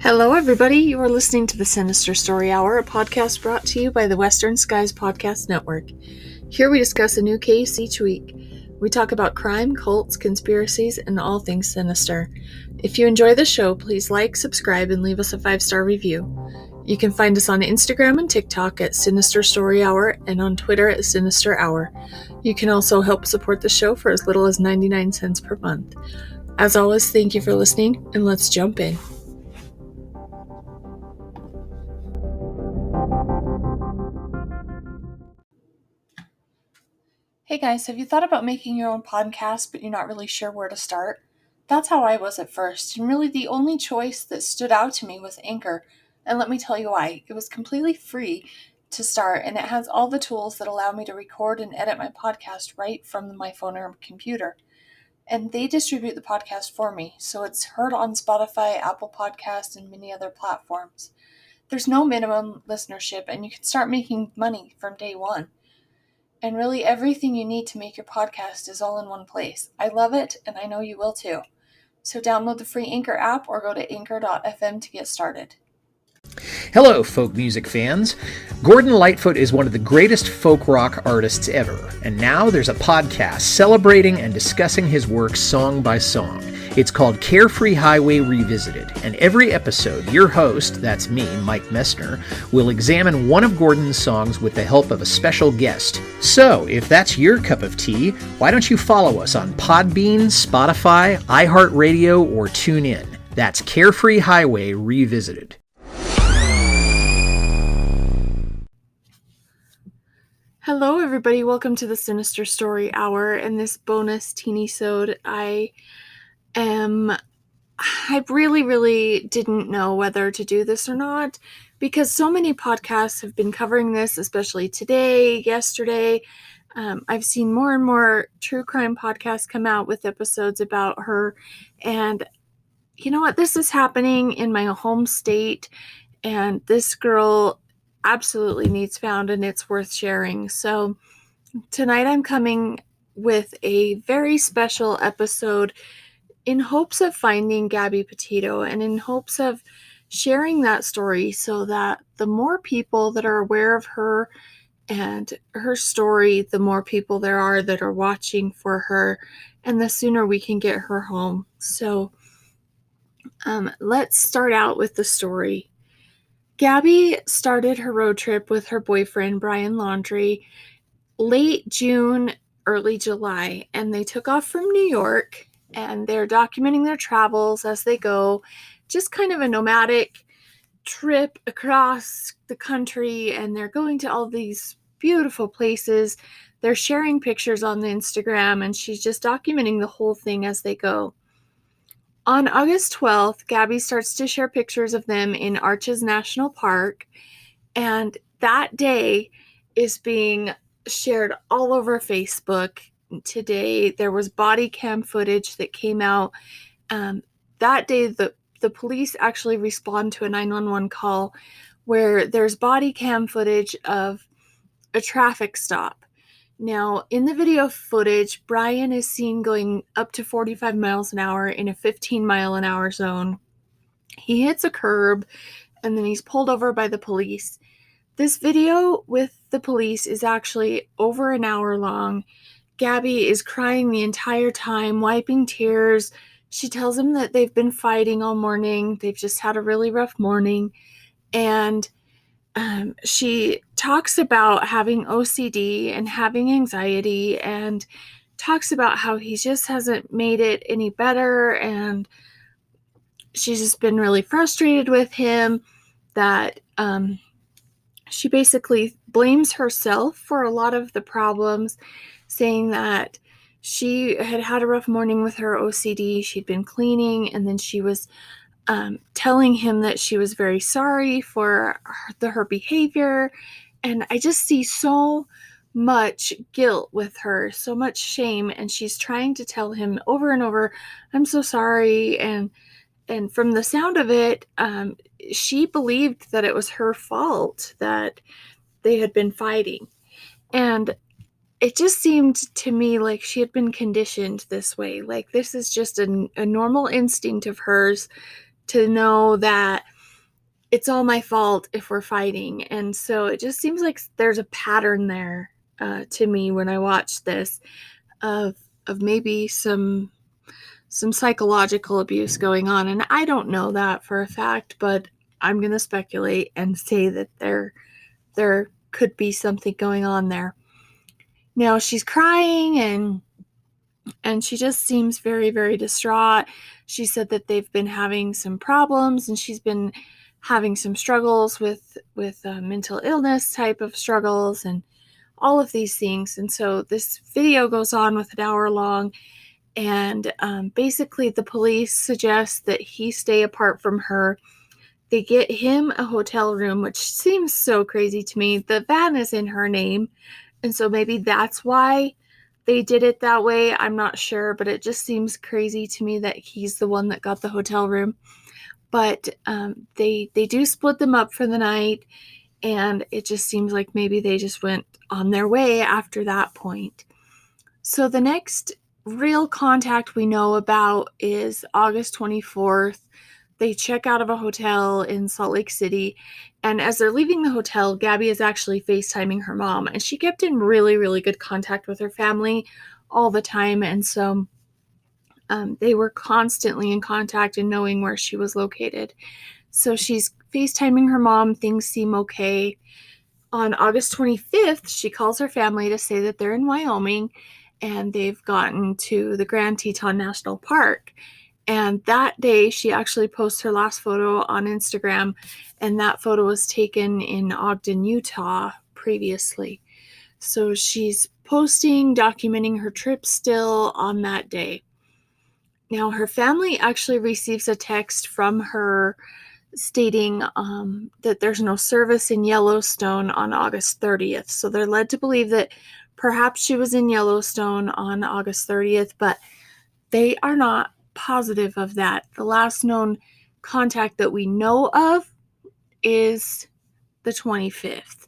Hello, everybody. You are listening to the Sinister Story Hour, a podcast brought to you by the Western Skies Podcast Network. Here we discuss a new case each week. We talk about crime, cults, conspiracies, and all things sinister. If you enjoy the show, please like, subscribe, and leave us a 5-star review. You can find us on Instagram and TikTok at Sinister Story Hour and on Twitter at Sinister Hour. You can also help support the show for as little as 99 cents per month. As always, thank you for listening, and let's jump in. Hey guys, have you thought about making your own podcast, but you're not really sure where to start? That's how I was at first, and really the only choice that stood out to me was Anchor. And let me tell you why. It was completely free to start, and it has all the tools that allow me to record and edit my podcast right from my phone or computer. And they distribute the podcast for me, so it's heard on Spotify, Apple Podcasts, and many other platforms. There's no minimum listenership, and you can start making money from day one. And really everything you need to make your podcast is all in one place. I love it, and I know you will too. So download the free Anchor app or go to anchor.fm to get started. Hello, folk music fans. Gordon Lightfoot is one of the greatest folk rock artists ever, and now there's a podcast celebrating and discussing his work song by song. It's called Carefree Highway Revisited, and every episode, your host, that's me, Mike Messner, will examine one of Gordon's songs with the help of a special guest. So, if that's your cup of tea, why don't you follow us on Podbean, Spotify, iHeartRadio, or TuneIn? That's Carefree Highway Revisited. Hello, everybody. Welcome to the Sinister Story Hour and this bonus Teenysode. I really didn't know whether to do this or not because so many podcasts have been covering this, especially today, yesterday. I've seen more and more true crime podcasts come out with episodes about her. And you know what? This is happening in my home state, and this girl absolutely needs found, and it's worth sharing. So tonight I'm coming with a very special episode in hopes of finding Gaby Petito and in hopes of sharing that story so that the more people that are aware of her and her story, the more people there are that are watching for her, and the sooner we can get her home. So let's start out with the story. Gabby started her road trip with her boyfriend, Brian Laundrie, late June, early July, and they took off from New York, and they're documenting their travels as they go, just kind of a nomadic trip across the country, and they're going to all these beautiful places. They're sharing pictures on the Instagram, and she's just documenting the whole thing as they go. On August 12th, Gabby starts to share pictures of them in Arches National Park, and that day is being shared all over Facebook. Today, there was body cam footage that came out. That day, the police actually respond to a 911 call where there's body cam footage of a traffic stop. Now, in the video footage, Brian is seen going up to 45 miles an hour in a 15-mile-an-hour zone. He hits a curb, and then he's pulled over by the police. This video with the police is actually over an hour long. Gabby is crying the entire time, wiping tears. She tells him that they've been fighting all morning. They've just had a really rough morning. And she talks about having OCD and having anxiety, and talks about how he just hasn't made it any better, and she's just been really frustrated with him, that she basically blames herself for a lot of the problems, saying that she had a rough morning with her OCD. She'd been cleaning, and then she was telling him that she was very sorry for her behavior. And I just see so much guilt with her, so much shame, and she's trying to tell him over and over, I'm so sorry. And from the sound of it, she believed that it was her fault that they had been fighting. And it just seemed to me like she had been conditioned this way. Like this is just a normal instinct of hers to know that it's all my fault if we're fighting. And so it just seems like there's a pattern there to me when I watch this of maybe some psychological abuse going on. And I don't know that for a fact, but I'm going to speculate and say that there could be something going on there. Now she's crying and she just seems very, very distraught. She said that they've been having some problems and she's been having some struggles with mental illness type of struggles and all of these things. And so this video goes on with an hour long, and basically the police suggest that he stay apart from her. They get him a hotel room, which seems so crazy to me. The van is in her name, and so maybe that's why they did it that way. I'm not sure, but it just seems crazy to me that he's the one that got the hotel room. But they do split them up for the night, and it just seems like maybe they just went on their way after that point. So the next real contact we know about is August 24th. They check out of a hotel in Salt Lake City, and as they're leaving the hotel, Gabby is actually FaceTiming her mom, and she kept in really, really good contact with her family all the time, and so they were constantly in contact and knowing where she was located. So she's FaceTiming her mom. Things seem okay. On August 25th, she calls her family to say that they're in Wyoming and they've gotten to the Grand Teton National Park. And that day, she actually posts her last photo on Instagram, and that photo was taken in Ogden, Utah previously. So she's posting, documenting her trip still on that day. Now, her family actually receives a text from her stating that there's no service in Yellowstone on August 30th. So they're led to believe that perhaps she was in Yellowstone on August 30th, but they are not positive of that. The last known contact that we know of is the 25th,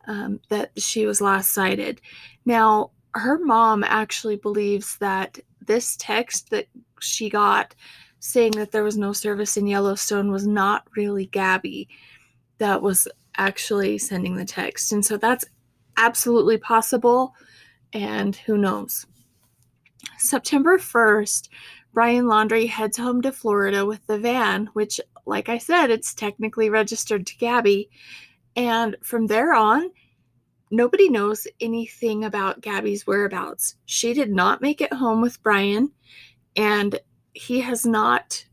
that she was last sighted. Now, her mom actually believes that this text that she got saying that there was no service in Yellowstone was not really Gabby that was actually sending the text. And so that's absolutely possible, and who knows. September 1st, Brian Laundrie heads home to Florida with the van, which, like I said, it's technically registered to Gabby. And from there on, nobody knows anything about Gabby's whereabouts. She did not make it home with Brian, and he has not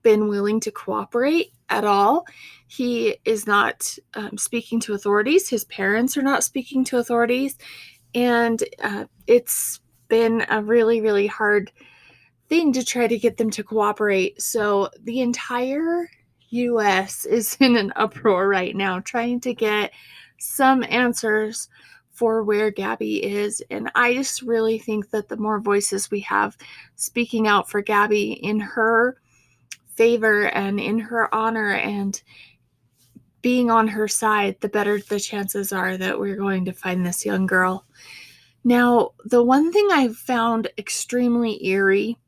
been willing to cooperate at all. He is not speaking to authorities. His parents are not speaking to authorities. And it's been a really, really hard thing to try to get them to cooperate. So the entire U.S. is in an uproar right now, trying to get some answers for where Gabby is. And I just really think that the more voices we have speaking out for Gabby in her favor and in her honor and being on her side, the better the chances are that we're going to find this young girl. Now, the one thing I've found extremely eerie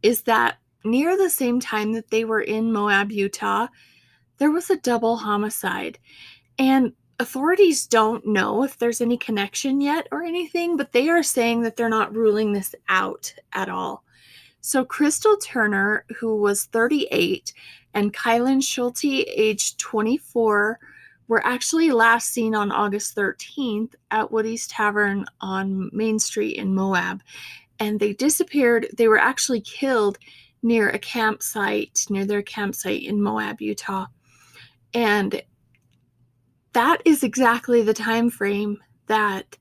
is that near the same time that they were in Moab, Utah, there was a double homicide. And authorities don't know if there's any connection yet or anything, but they are saying that they're not ruling this out at all. So Crystal Turner, who was 38, and Kylan Schulte, age 24, were actually last seen on August 13th at Woody's Tavern on Main Street in Moab. And they disappeared. They were actually killed near their campsite in Moab, Utah. And that is exactly the time frame that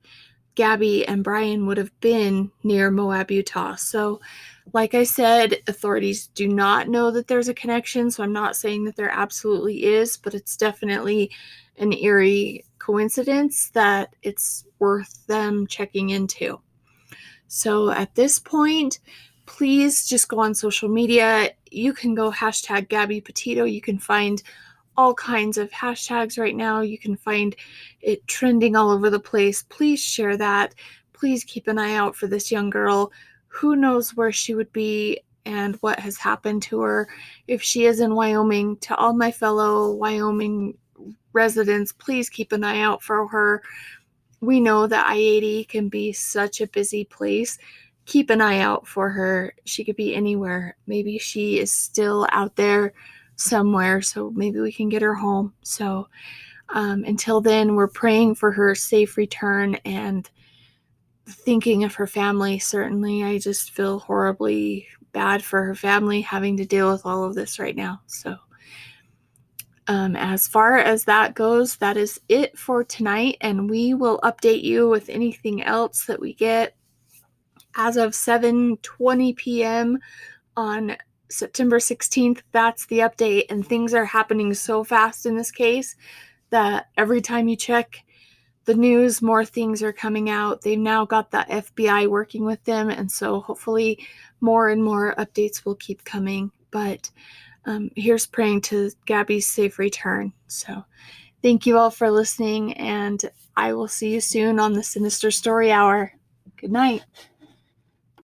Gabby and Brian would have been near Moab, Utah. So, like I said, authorities do not know that there's a connection, so I'm not saying that there absolutely is, but it's definitely an eerie coincidence that it's worth them checking into. So at this point, please just go on social media. You can go hashtag Gaby Petito. You can find all kinds of hashtags right now. You can find it trending all over the place. Please share that. Please keep an eye out for this young girl. Who knows where she would be and what has happened to her. If she is in Wyoming, to all my fellow Wyoming residents, please keep an eye out for her. We know that I-80 can be such a busy place. Keep an eye out for her. She could be anywhere. Maybe she is still out there somewhere, so maybe we can get her home. So until then, we're praying for her safe return and thinking of her family. Certainly, I just feel horribly bad for her family having to deal with all of this right now. So as far as that goes, that is it for tonight, and we will update you with anything else that we get. As of 7:20 p.m. on September 16th, that's the update, and things are happening so fast in this case that every time you check the news, more things are coming out. They've now got the FBI working with them, and so hopefully more and more updates will keep coming. But here's praying to Gabby's safe return. So thank you all for listening, and I will see you soon on the Sinister Story Hour. Good night.